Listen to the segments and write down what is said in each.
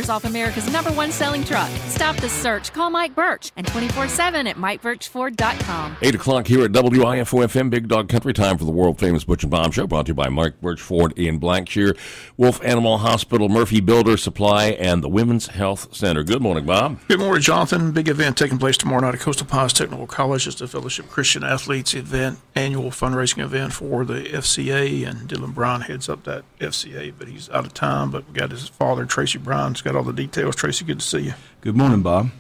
off America's #1 selling truck. Stop the search. Call Mike Birch and 24/7 at MikeBirchFord.com. 8 o'clock here at WIFO-FM, Big Dog Country. Time for the world-famous Butch and Bob Show, brought to you by Mike Birch Ford in Blackshear, Wolf Animal Hospital, Murphy Builder Supply, and the Women's Health Center. Good morning, Bob. Good morning, Jonathan. Big event taking place tomorrow night at Coastal Pines Technical College. It's the Fellowship Christian Athletes event, annual fundraising event for the FCA, and Dylan Bryan heads up that FCA, but he's out of time. But we got his father, Tracy Bryan's got all the details. Tracy, good to see you. Good morning, Bob.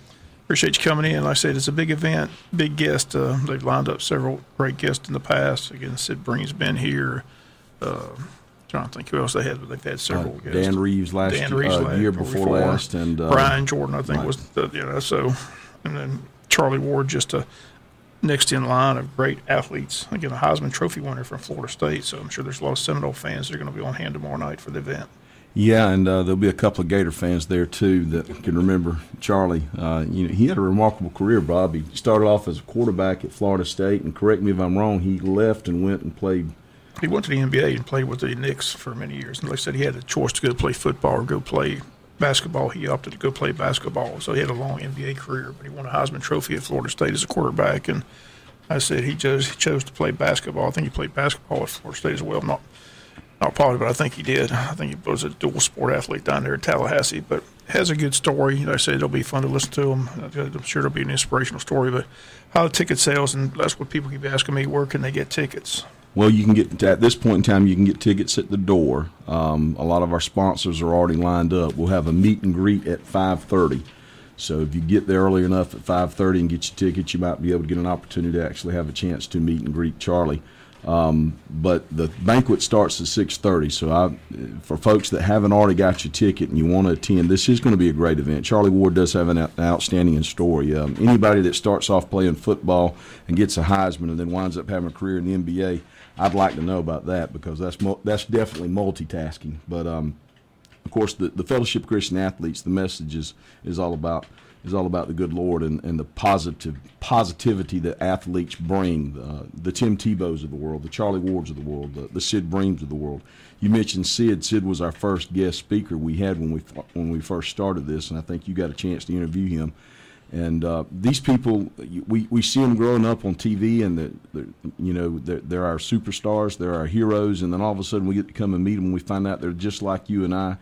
Appreciate you coming in. Like I said, it's a big event, big guest. They've lined up several great guests in the past. Again, Sid Breen's been here. Trying to think who else they had, but they've had several guests. Dan Reeves last year before last, and Brian Jordan, I think, was so. And then Charlie Ward, just next in line of great athletes. Again, a Heisman Trophy winner from Florida State. So I'm sure there's a lot of Seminole fans that are going to be on hand tomorrow night for the event. Yeah, and there'll be a couple of Gator fans there too that can remember Charlie. He had a remarkable career, Bob. He started off as a quarterback at Florida State, and correct me if I'm wrong, he left and went and played. He went to the NBA and played with the Knicks for many years. And like I said, he had a choice to go play football or go play basketball. He opted to go play basketball, so he had a long NBA career. But he won a Heisman Trophy at Florida State as a quarterback, and I said he chose to play basketball. I think he played basketball at Florida State as well. Not probably, but I think he did. I think he was a dual sport athlete down there in Tallahassee, but has a good story. Like I said, it'll be fun to listen to him. I'm sure it'll be an inspirational story. But how the ticket sales, and that's what people keep asking me, where can they get tickets? Well, you can get, at this point in time, you can get tickets at the door. A lot of our sponsors are already lined up. We'll have a meet and greet at 5:30. So if you get there early enough at 5:30 and get your tickets, you might be able to get an opportunity to actually have a chance to meet and greet Charlie. But the banquet starts at 6:30. So for folks that haven't already got your ticket and you want to attend, this is going to be a great event. Charlie Ward does have an outstanding story. Anybody that starts off playing football and gets a Heisman and then winds up having a career in the NBA, I'd like to know about that, because that's definitely multitasking. But of course, the Fellowship Christian Athletes, the message is all about the good Lord and the positivity that athletes bring. The Tim Tebows of the world, the Charlie Wards of the world, the Sid Breams of the world. You mentioned Sid. Sid was our first guest speaker we had when we first started this, and I think you got a chance to interview him. And these people, we see them growing up on TV, and they're our superstars, they're our heroes, and then all of a sudden we get to come and meet them, and we find out they're just like you and I.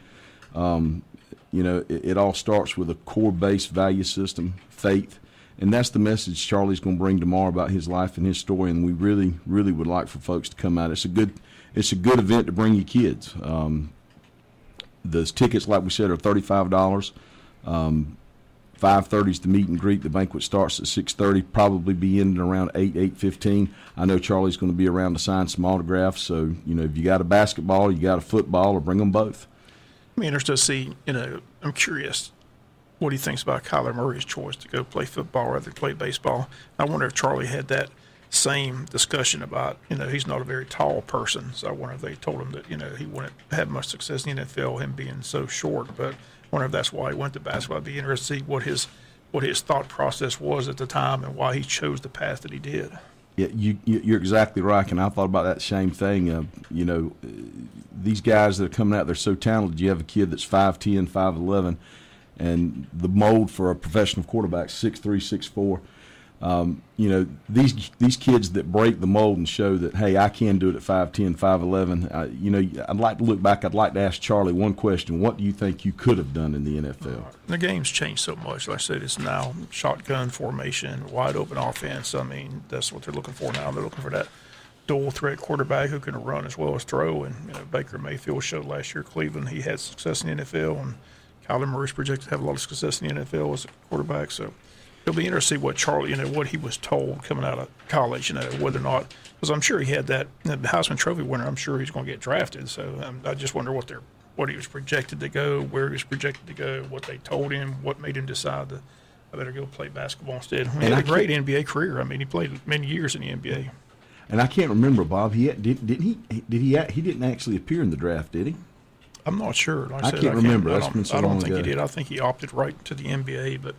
It all starts with a core-based value system, faith, and that's the message Charlie's going to bring tomorrow about his life and his story. And we really, really would like for folks to come out. It's a good event to bring your kids. The tickets, like we said, are $35. 5:30 is the meet and greet. The banquet starts at 6:30. Probably be ending around 8:15. I know Charlie's going to be around to sign some autographs. So if you got a basketball, you got a football, or bring them both. I'm interested to see, I'm curious what he thinks about Kyler Murray's choice to go play football rather than play baseball. I wonder if Charlie had that same discussion about, he's not a very tall person. So I wonder if they told him that, he wouldn't have much success in the NFL, him being so short. But I wonder if that's why he went to basketball. I'd be interested to see what his thought process was at the time and why he chose the path that he did. Yeah, you're exactly right, and I thought about that same thing. These guys that are coming out, they're so talented. You have a kid that's 5'10", 5'11", and the mold for a professional quarterback, 6'3", 6'4". These kids that break the mold and show that, hey, I can do it at 5'10", 5'11". I'd like to look back. I'd like to ask Charlie one question. What do you think you could have done in the NFL? The game's changed so much. Like I said, it's now shotgun formation, wide open offense. I mean, that's what they're looking for now. They're looking for that dual threat quarterback who can run as well as throw. And Baker Mayfield showed last year, Cleveland, he had success in the NFL, and Kyler Murray's projected to have a lot of success in the NFL as a quarterback. So it'll be interesting what Charlie, what he was told coming out of college, whether or not, because I'm sure he had that Heisman Trophy winner. I'm sure he's going to get drafted. So I just wonder what he was projected to go, where he was projected to go, what they told him, what made him decide that I better go play basketball instead. He had a great NBA career. I mean, he played many years in the NBA. And I can't remember, Bob. He didn't actually appear in the draft, did he? I'm not sure. Like I can't remember. I don't think he did. I think he opted right to the NBA, but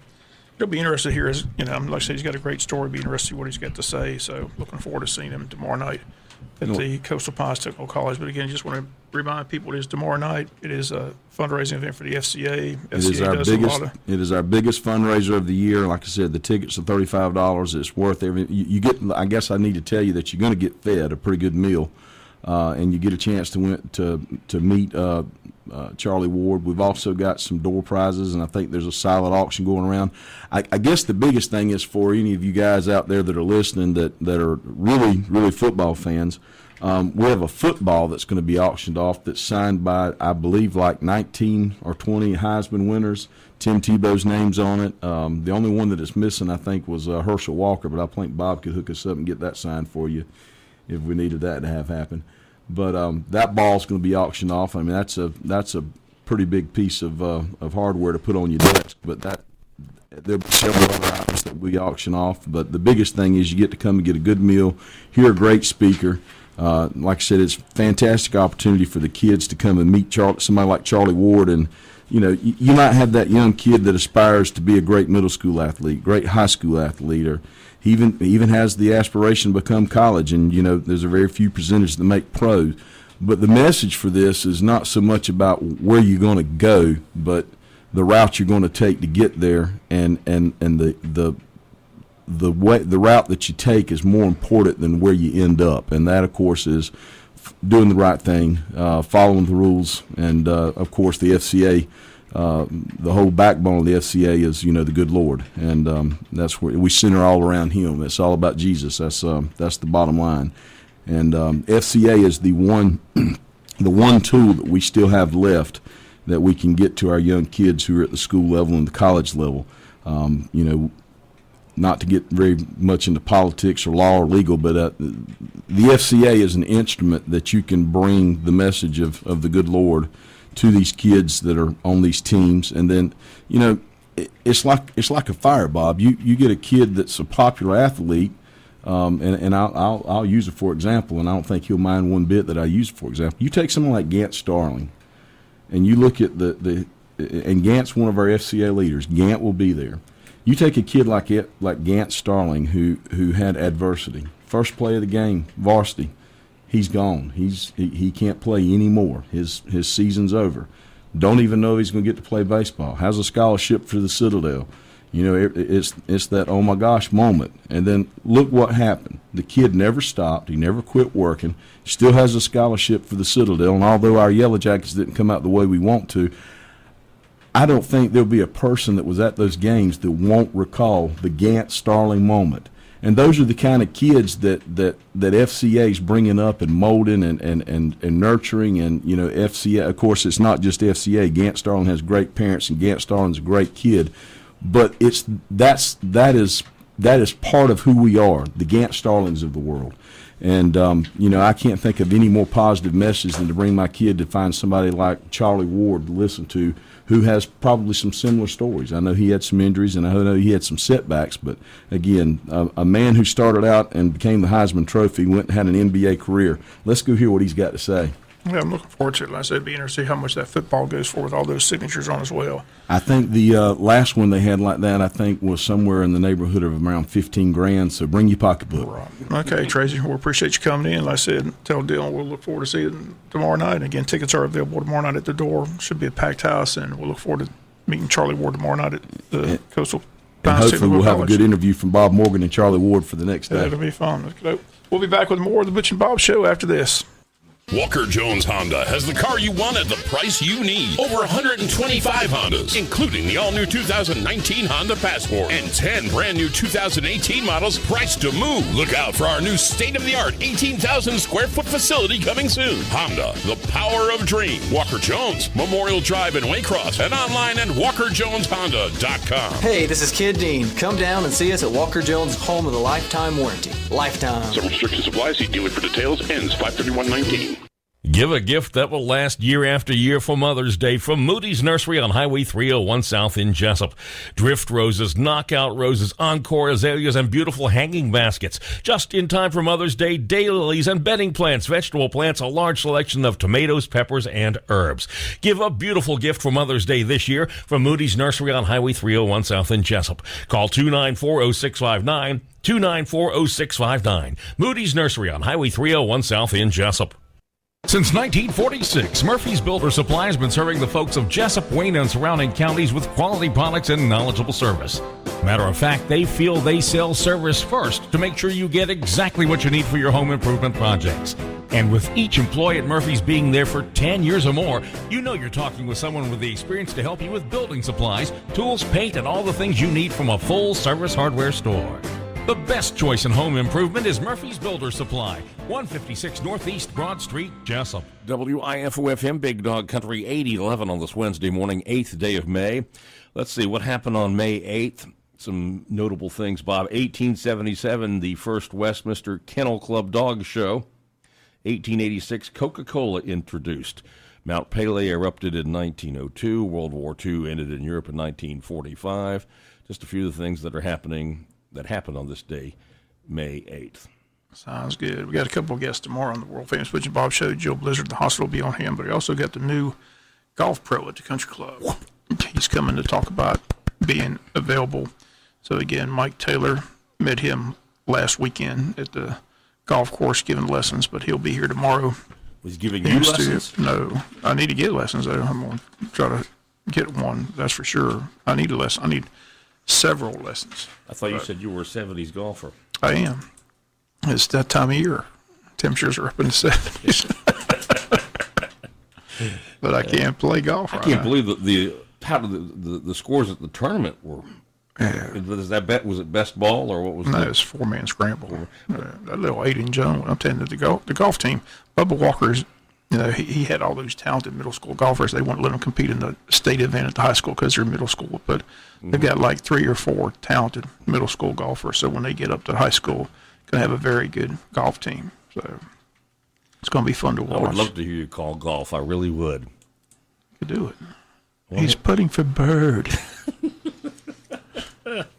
it'll be interesting here. Like I said, he's got a great story. Be interested to see what he's got to say. So looking forward to seeing him tomorrow night at the Coastal Pines Technical College. But again, just want to remind people it is tomorrow night. It is a fundraising event for the FCA. It is our biggest fundraiser of the year. Like I said, the tickets are $35. It's worth everything. You get. I guess I need to tell you that you're going to get fed a pretty good meal, and you get a chance to meet Charlie Ward. We've also got some door prizes, and I think there's a silent auction going around. I guess the biggest thing is for any of you guys out there that are listening that are really, really football fans, we have a football that's going to be auctioned off that's signed by, I believe, like 19 or 20 Heisman winners. Tim Tebow's name's on it. The only one that is missing, I think, was Herschel Walker, but I think Bob could hook us up and get that signed for you if we needed that to have happen. But that ball's going to be auctioned off. I mean, that's a pretty big piece of hardware to put on your desk. But there'll be several other items that we auction off. But the biggest thing is you get to come and get a good meal, hear a great speaker. Like I said, it's a fantastic opportunity for the kids to come and meet somebody like Charlie Ward. And you might have that young kid that aspires to be a great middle school athlete, great high school athlete, or he even has the aspiration to become college, and there's a very few percentage that make pros. But the message for this is not so much about where you're going to go, but the route you're going to take to get there, and the route that you take is more important than where you end up, and that of course is doing the right thing, following the rules, and of course the FCA. The whole backbone of the FCA is, the good Lord, and that's where we center all around Him. It's all about Jesus. That's the bottom line. And FCA is the one tool that we still have left that we can get to our young kids who are at the school level and the college level. Not to get very much into politics or law or legal, but the FCA is an instrument that you can bring the message of the good Lord to these kids that are on these teams. And then, it's like a fire, Bob. You get a kid that's a popular athlete, and I'll use it for example, and I don't think he'll mind one bit that I use it for example. You take someone like Gant Starling, and you look at and Gant's one of our FCA leaders. Gant will be there. You take a kid like Gant Starling who had adversity. First play of the game, varsity. He's gone. He can't play anymore. His season's over. Don't even know if he's going to get to play baseball. Has a scholarship for the Citadel. It's that oh my gosh moment. And then look what happened. The kid never stopped. He never quit working. Still has a scholarship for the Citadel. And although our Yellow Jackets didn't come out the way we want to, I don't think there'll be a person that was at those games that won't recall the Gant Starling moment. And those are the kind of kids that FCA is bringing up and molding and nurturing. And FCA, of course, it's not just FCA. Gant Starling has great parents, and Gant Starling's a great kid. But that is part of who we are, the Gant Starlings of the world. And I can't think of any more positive message than to bring my kid to find somebody like Charlie Ward to listen to, who has probably some similar stories. I know he had some injuries, and I know he had some setbacks, but again, a man who started out and became the Heisman Trophy, went and had an NBA career. Let's go hear what he's got to say. Yeah, I'm looking forward to it. Like I said, it'd be interesting to see how much that football goes for with all those signatures on as well. I think the last one they had like that, was somewhere in the neighborhood of around $15,000. So bring your pocketbook. Right. Okay, Tracy, we appreciate you coming in. Like I said, tell Dylan we'll look forward to seeing you tomorrow night. And again, tickets are available tomorrow night at the door. Should be a packed house, and we'll look forward to meeting Charlie Ward tomorrow night at the Coastal Pines. And hopefully we'll have a good interview from Bob Morgan and Charlie Ward for the next day. That'll be fun. We'll be back with more of the Butch and Bob Show after this. Walker Jones Honda has the car you want at the price you need. Over 125 Hondas, including the all-new 2019 Honda Passport and 10 brand-new 2018 models priced to move. Look out for our new state-of-the-art 18,000 square foot facility coming soon. Honda, the power of dream. Walker Jones, Memorial Drive in Waycross, and online at WalkerJonesHonda.com. Hey, this is Kid Dean. Come down and see us at Walker Jones, home of the lifetime warranty. Lifetime. Some restrictions apply. See dealer for details. Ends 5/31/19. Give a gift that will last year after year for Mother's Day from Moody's Nursery on Highway 301 South in Jessup. Drift roses, knockout roses, encore azaleas, and beautiful hanging baskets. Just in time for Mother's Day, daylilies and bedding plants, vegetable plants, a large selection of tomatoes, peppers, and herbs. Give a beautiful gift for Mother's Day this year from Moody's Nursery on Highway 301 South in Jessup. Call 294-0659, 294-0659. Moody's Nursery on Highway 301 South in Jessup. Since 1946, Murphy's Builder Supply has been serving the folks of Jessup, Wayne, and surrounding counties with quality products and knowledgeable service. Matter of fact, they feel they sell service first to make sure you get exactly what you need for your home improvement projects. And with each employee at Murphy's being there for 10 years or more, you know you're talking with someone with the experience to help you with building supplies, tools, paint, and all the things you need from a full-service hardware store. The best choice in home improvement is Murphy's Builder Supply, 156 Northeast Broad Street, Jessup. WIFO-FM, Big Dog Country, 8:11 on this Wednesday morning, 8th day of May. Let's see what happened on May 8th. Some notable things, Bob. 1877, the first Westminster Kennel Club Dog Show. 1886, Coca-Cola introduced. Mount Pelée erupted in 1902. World War II ended in Europe in 1945. Just a few of the things that happened on this day, May 8th. Sounds good. We got a couple of guests tomorrow on the world famous Butch and Bob Show. Joe Blizzard, the hospital will be on him, but we also got the new golf pro at the country club. He's coming to talk about being available. So again, Mike Taylor, met him last weekend at the golf course giving lessons, but he'll be here tomorrow. Was he giving you lessons? No, I need to get lessons though. I'm going to try to get one, that's for sure. I need a lesson. I need several lessons. I thought you said you were a 70s golfer. I am. It's that time of year. Temperatures are up in the 70s. But I can't play golf. I can't believe the scores at the tournament were. Yeah. Was it best ball or what was it? No, it's 4-man scramble. That little 8-inch zone. I'm telling you, the golf team, Bubba Walker's, he had all those talented middle school golfers. They wouldn't let them compete in the state event at the high school because they're middle school. But they've got like 3 or 4 talented middle school golfers. So when they get up to high school, going to have a very good golf team. So it's going to be fun to watch. I would love to hear you call golf. I really would. You could do it. Well, he's putting for bird.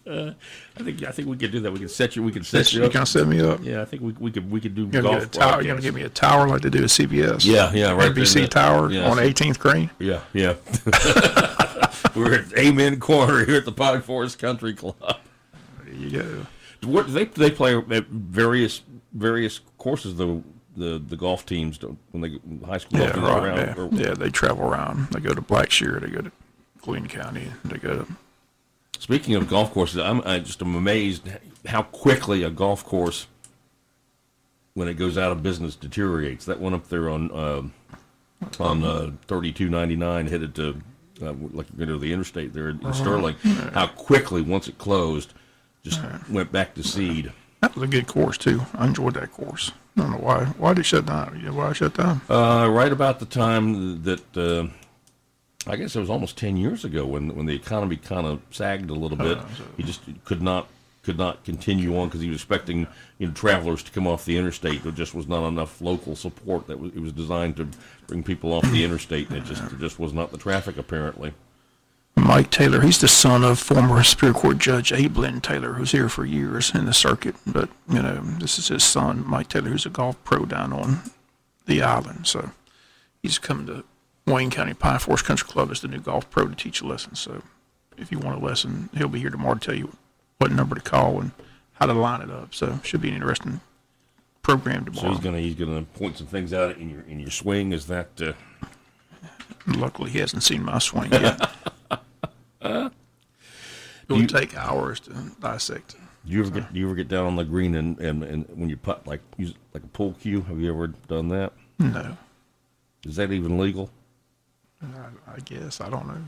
I think we could do that. We could set you. We could set you up. You can set me up. Yeah, I think we could do you're golf. You're gonna give me a tower like they do at CBS. Yeah, right. NBC tower on 18th green. Yeah. We're at Amen Corner here at the Pine Forest Country Club. There you go. What they play at various courses. The golf teams when they high school golf teams around. Yeah, they travel around. They go to Blackshear. They go to Queen County. They go to. Speaking of golf courses, I'm amazed how quickly a golf course, when it goes out of business, deteriorates. That one up there on 3299 headed to like you're going to the interstate there in Sterling. How quickly once it closed, just went back to seed. That was a good course too. I enjoyed that course. I don't know why. Why did it shut down? Why it shut down? Right about the time that. I guess it was almost 10 years ago when the economy kind of sagged a little bit. He just could not continue on because he was expecting travelers to come off the interstate. There just was not enough local support. It was designed to bring people off the interstate, and it just was not the traffic apparently. Mike Taylor, he's the son of former Superior Court Judge Abe Lynn Taylor, who's here for years in the circuit. But this is his son, Mike Taylor, who's a golf pro down on the island. So he's coming to Wayne County Pine Forest Country Club as the new golf pro to teach a lesson. So if you want a lesson, he'll be here tomorrow to tell you what number to call and how to line it up. So should be an interesting program tomorrow. So he's gonna point some things out in your swing. Is that? Luckily, he hasn't seen my swing yet. It will take hours to dissect. Do you ever get down on the green and when you putt use like a pull cue? Have you ever done that? No. Is that even legal? I guess. I don't know.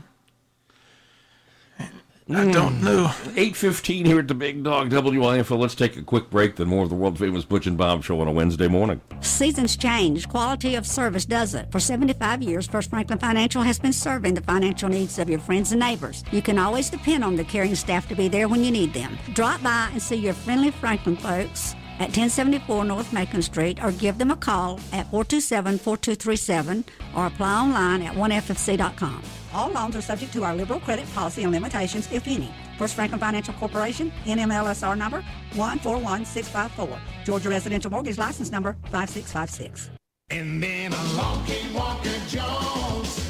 I don't know. 8:15 here at the Big Dog WIFO. Let's take a quick break, then more of the world-famous Butch and Bob Show on a Wednesday morning. Seasons change. Quality of service doesn't. For 75 years, First Franklin Financial has been serving the financial needs of your friends and neighbors. You can always depend on the caring staff to be there when you need them. Drop by and see your friendly Franklin folks at 1074 North Macon Street, or give them a call at 427-4237, or apply online at 1ffc.com. All loans are subject to our liberal credit policy and limitations, if any. First Franklin Financial Corporation, NMLSR number 141654. Georgia Residential Mortgage License number 5656. And then along came Walker Jones.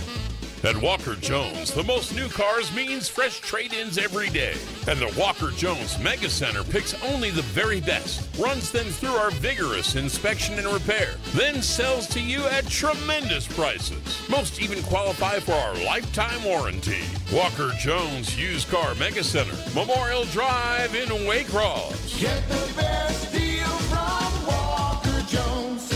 At Walker Jones, the most new cars means fresh trade-ins every day. And the Walker Jones Mega Center picks only the very best, runs them through our vigorous inspection and repair, then sells to you at tremendous prices. Most even qualify for our lifetime warranty. Walker Jones Used Car Mega Center, Memorial Drive in Waycross. Get the best deal from Walker Jones.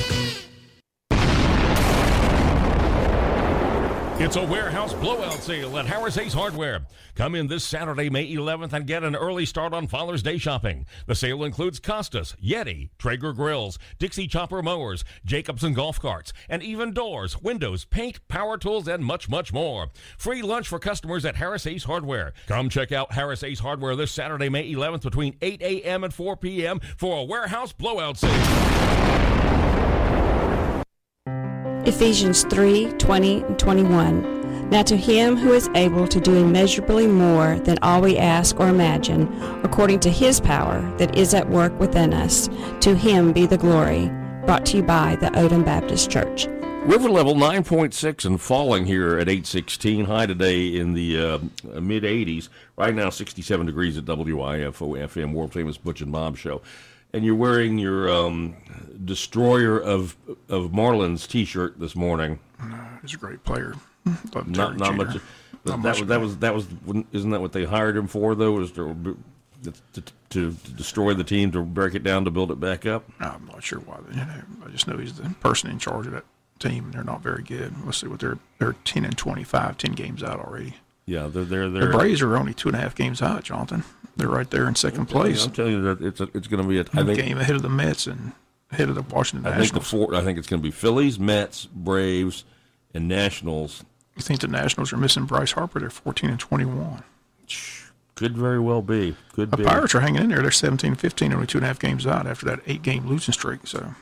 It's a warehouse blowout sale at Harris Ace Hardware. Come in this Saturday, May 11th, and get an early start on Father's Day shopping. The sale includes Costas, Yeti, Traeger grills, Dixie chopper mowers, Jacobson golf carts, and even doors, windows, paint, power tools, and much, much more. Free lunch for customers at Harris Ace Hardware. Come check out Harris Ace Hardware this Saturday, May 11th, between 8 a.m. and 4 p.m. for a warehouse blowout sale. Ephesians 3:20 and 21. Now to him who is able to do immeasurably more than all we ask or imagine, according to his power that is at work within us, to him be the glory. Brought to you by the Odom Baptist Church. River level 9.6 and falling here at 8:16. High today in the mid-80s. Right now 67 degrees at WIFO-FM, world famous Butch and Bob Show. And you're wearing your Destroyer of Marlins T-shirt this morning. He's a great player. Not much. That was. Isn't that what they hired him for, though? Was to destroy the team, to break it down, to build it back up? I'm not sure why. I just know he's the person in charge of that team, and they're not very good. Let's see what they're 10-25, 10 games out already. Yeah, they're the Braves are only 2.5 games out, Jonathan. They're right there in second place. I'm telling you that it's going to be a game ahead of the Mets and ahead of the Washington Nationals. I think it's going to be Phillies, Mets, Braves, and Nationals. You think the Nationals are missing Bryce Harper? They're 14-21. Could very well be. The Pirates are hanging in there. They're 17-15, only 2.5 games out after that 8-game losing streak. So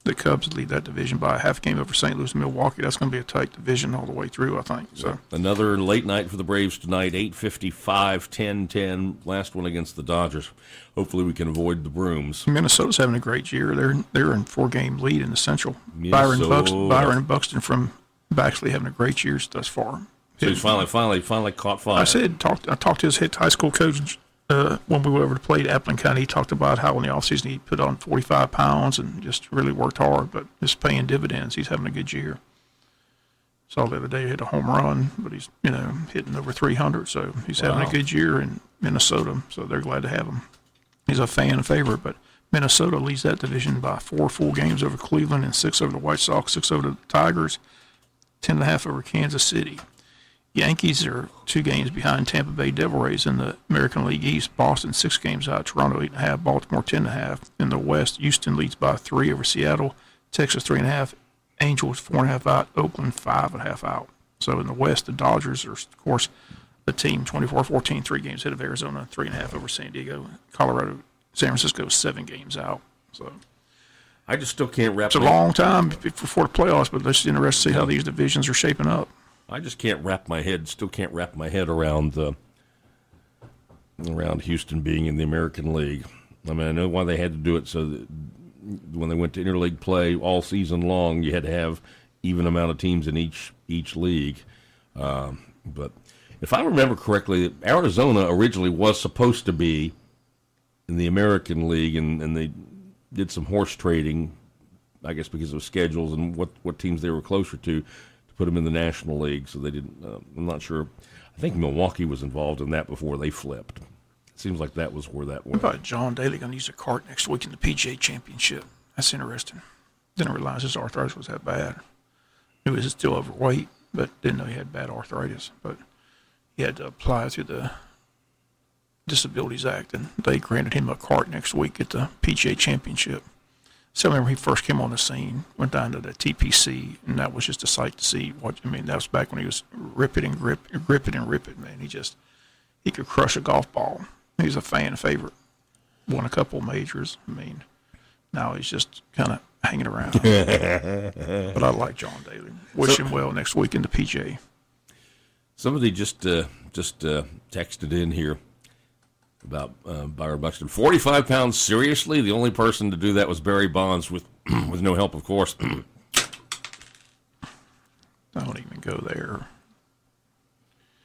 the Cubs lead that division by a half game over St. Louis and Milwaukee. That's going to be a tight division all the way through, I think. So another late night for the Braves tonight, 8:55, 10-10. Last one against the Dodgers. Hopefully we can avoid the Brooms. Minnesota's having a great year. They're in 4-game lead in the Central. Minnesota. Byron Buxton from Baxley having a great year thus far. So he's finally caught fire. I talked to his high school coach when we went over to play at Appleton County. He talked about how in the offseason he put on 45 pounds and just really worked hard, but it's paying dividends. He's having a good year. Saw the other day he hit a home run, but he's hitting over 300, so he's having a good year in Minnesota. So they're glad to have him. He's a fan favorite, but Minnesota leads that division by 4 full games over Cleveland and 6 over the White Sox, 6 over the Tigers, 10.5 over Kansas City. Yankees are 2 games behind Tampa Bay Devil Rays in the American League East. Boston 6 games out. Toronto 8.5. Baltimore 10.5. In the West, Houston leads by 3 over Seattle. Texas 3.5. Angels 4.5 out. Oakland 5.5 out. So in the West, the Dodgers are, of course, the team 24-14, 3 games ahead of Arizona, 3.5 over San Diego. Colorado, San Francisco 7 games out. So I just still can't wrap. It's a long time before the playoffs, but it's interesting to see how these divisions are shaping up. I just can't wrap my head around Houston being in the American League. I mean, I know why they had to do it, so that when they went to interleague play all season long, you had to have even amount of teams in each league. But if I remember correctly, Arizona originally was supposed to be in the American League, and they did some horse trading, I guess because of schedules and what teams they were closer to put them in the National League, so they didn't. I'm not sure. I think Milwaukee was involved in that before they flipped. It seems like that was where that went. What about John Daly going to use a cart next week in the PGA Championship? That's interesting. Didn't realize his arthritis was that bad. Knew he was still overweight, but didn't know he had bad arthritis. But he had to apply through the Disabilities Act, and they granted him a cart next week at the PGA Championship. So I remember he first came on the scene, went down to the TPC, and that was just a sight to see. That was back when he was rip it, man. He could crush a golf ball. He's a fan favorite. Won a couple majors. Now he's just kind of hanging around. But I like John Daly. Wish him well next week in the PGA. Somebody just texted in here about Byron Buxton. 45 pounds, seriously? The only person to do that was Barry Bonds with no help, of course. Don't even go there.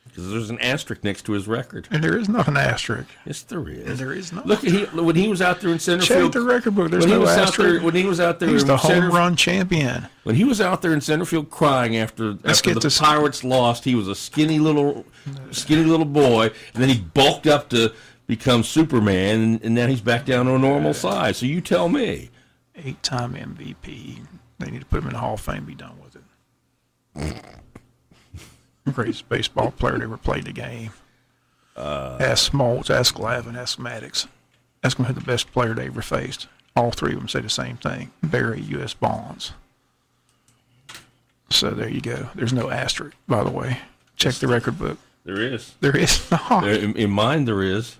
Because there's an asterisk next to his record. And there is not an asterisk. Yes, there is. And there is not. Look, when he was out there in center field. Check the record book. There's no asterisk. When he was out there, he's the home run champion. When he was out there in center field crying after the Pirates lost, he was a skinny little boy, and then he bulked up to become Superman, and now he's back down to a normal size. So you tell me. 8-time MVP. They need to put him in the Hall of Fame. Be done with it. Greatest baseball player that ever played the game. Ask Smoltz, ask Glavine, ask Maddox. Ask them who the best player they ever faced. All three of them say the same thing. Barry, U.S. Bonds. So there you go. There's no asterisk, by the way. Check the record book. There is. There is not. In mine, there is.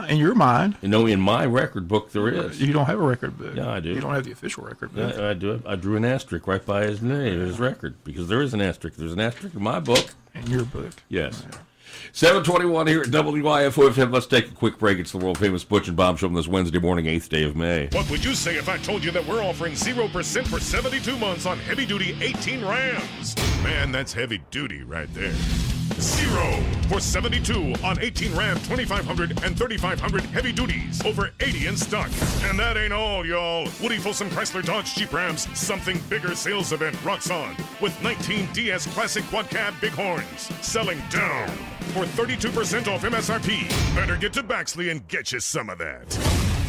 In your mind? In my record book, there is. You don't have a record book. Yeah, I do. You don't have the official record book. Yeah, I do. I drew an asterisk right by his name, his record, because there is an asterisk. There's an asterisk in my book. In your book. Yes. Yeah. 7:21 here at WIFO-FM. Let's take a quick break. It's the world-famous Butch and Bob Show on this Wednesday morning, 8th day of May. What would you say if I told you that we're offering 0% for 72 months on heavy-duty 18 Rams? Man, that's heavy-duty right there. 0 for 72 on 18 Ram 2500 and 3500 heavy duties. Over 80 in stock. And that ain't all, y'all. Woody Folsom Chrysler Dodge Jeep Rams Something Bigger sales event rocks on with 19 DS Classic Quad Cab Bighorns selling down for 32% off MSRP. Better get to Baxley and get you some of that.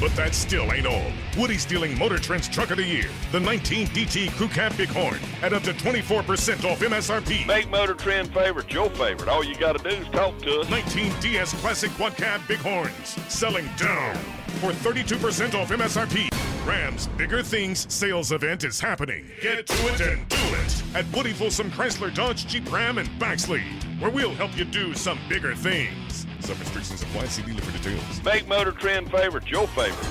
But that still ain't all. Woody's dealing Motor Trend's Truck of the Year, the 19 DT Crew Cab Bighorn, at up to 24% off MSRP. Make Motor Trend favorites your favorite. All you got to do is talk to us. 19 DS Classic Quad Cab Bighorns, selling down for 32% off MSRP. Ram's Bigger Things sales event is happening. Get to it and do it at Woody Folsom Chrysler Dodge Jeep Ram and Baxley, where we'll help you do some bigger things. Some restrictions apply. See dealer for details. Make Motor Trend favorites your favorite.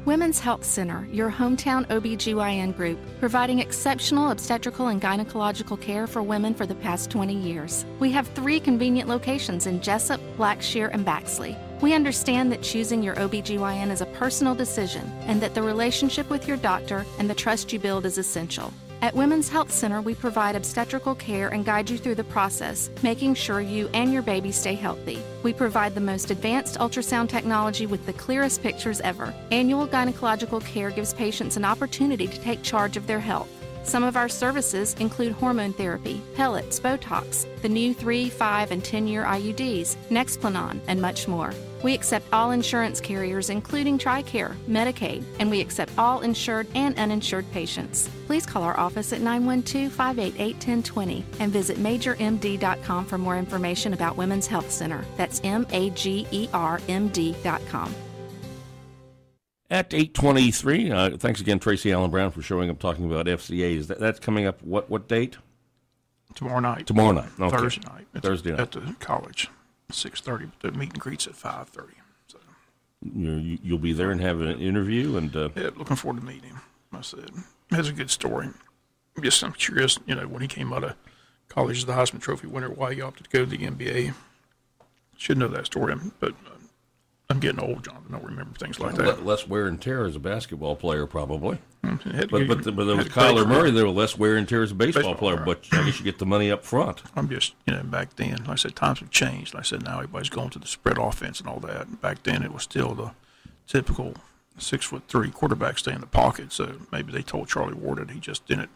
Women's Health Center, your hometown OBGYN group, providing exceptional obstetrical and gynecological care for women for the past 20 years. We have 3 convenient locations in Jessup, Blackshear, and Baxley. We understand that choosing your OBGYN is a personal decision and that the relationship with your doctor and the trust you build is essential. At Women's Health Center, we provide obstetrical care and guide you through the process, making sure you and your baby stay healthy. We provide the most advanced ultrasound technology with the clearest pictures ever. Annual gynecological care gives patients an opportunity to take charge of their health. Some of our services include hormone therapy, pellets, Botox, the new 3, 5, and 10-year IUDs, Nexplanon, and much more. We accept all insurance carriers, including TRICARE, Medicaid, and we accept all insured and uninsured patients. Please call our office at 912-588-1020 and visit MajorMD.com for more information about Women's Health Center. That's MAGERMD.com. At 8:23, thanks again, Tracy Allen Brown, for showing up talking about FCAs. That's coming up what date? Tomorrow night. Tomorrow night. Okay. Thursday night. Thursday night. At the college, 6:30. The meet and greet's at 5:30. So you'll be there and have an interview and. Yeah, looking forward to meeting him. I said, has a good story. I'm curious, when he came out of college as the Heisman Trophy winner, why he opted to go to the NBA. Should know that story, but. I'm getting old, John. I don't remember things like that. Less wear and tear as a basketball player, probably. But there was Kyler Murray. There was less wear and tear as a baseball player, but I guess you get the money up front. I'm just, back then, like I said, times have changed. Like I said, now everybody's going to the spread offense and all that. And back then, it was still the typical 6'3" quarterback stay in the pocket. So maybe they told Charlie Ward that he just didn't.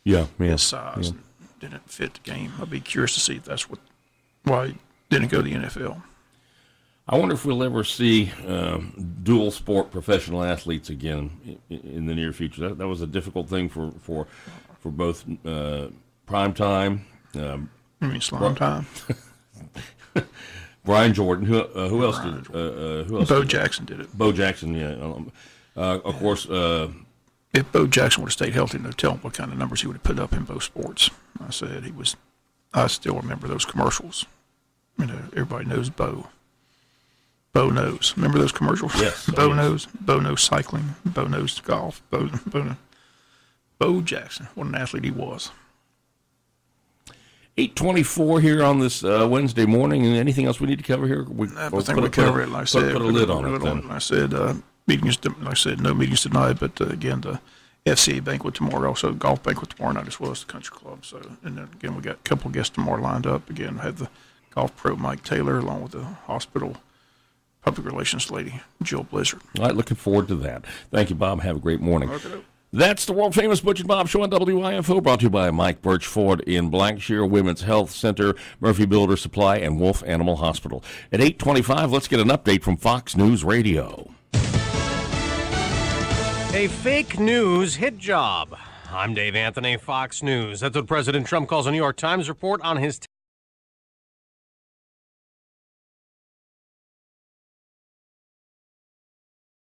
His size and didn't fit the game. I'd be curious to see if that's why he didn't go to the NFL. I wonder if we'll ever see dual sport professional athletes again in the near future. That was a difficult thing for both prime time. You mean slime time? Brian Jordan. Who else did? Who else? Bo Jackson did it. Bo Jackson, yeah. Of course. If Bo Jackson would have stayed healthy, no telling what kind of numbers he would have put up in both sports. I said I still remember those commercials. Everybody knows Bo. Bo Nose. Remember those commercials? Yes. Bo Nose, Bo Nose cycling, Bo Nose golf, Bo Jackson. What an athlete he was. 8:24 here on this Wednesday morning. And anything else we need to cover here? I think we cover it. Like I said, put a lid on it. Then. I said meetings. Like I said, no meetings tonight. But again, the FCA banquet tomorrow. Also, golf banquet tomorrow night as well as the country club. So, and then again, we got a couple of guests tomorrow lined up. Again, have the golf pro Mike Taylor along with the hospital public relations lady Jill Blizzard. All right, looking forward to that. Thank you, Bob. Have a great morning. That's the world famous Butch and Bob Show on WIFO, brought to you by Mike Birch Ford in Blankshire, Women's Health Center, Murphy Builder Supply, and Wolf Animal Hospital. At 8:25, let's get an update from Fox News Radio. A fake news hit job. I'm Dave Anthony, Fox News. That's what President Trump calls a New York Times report on his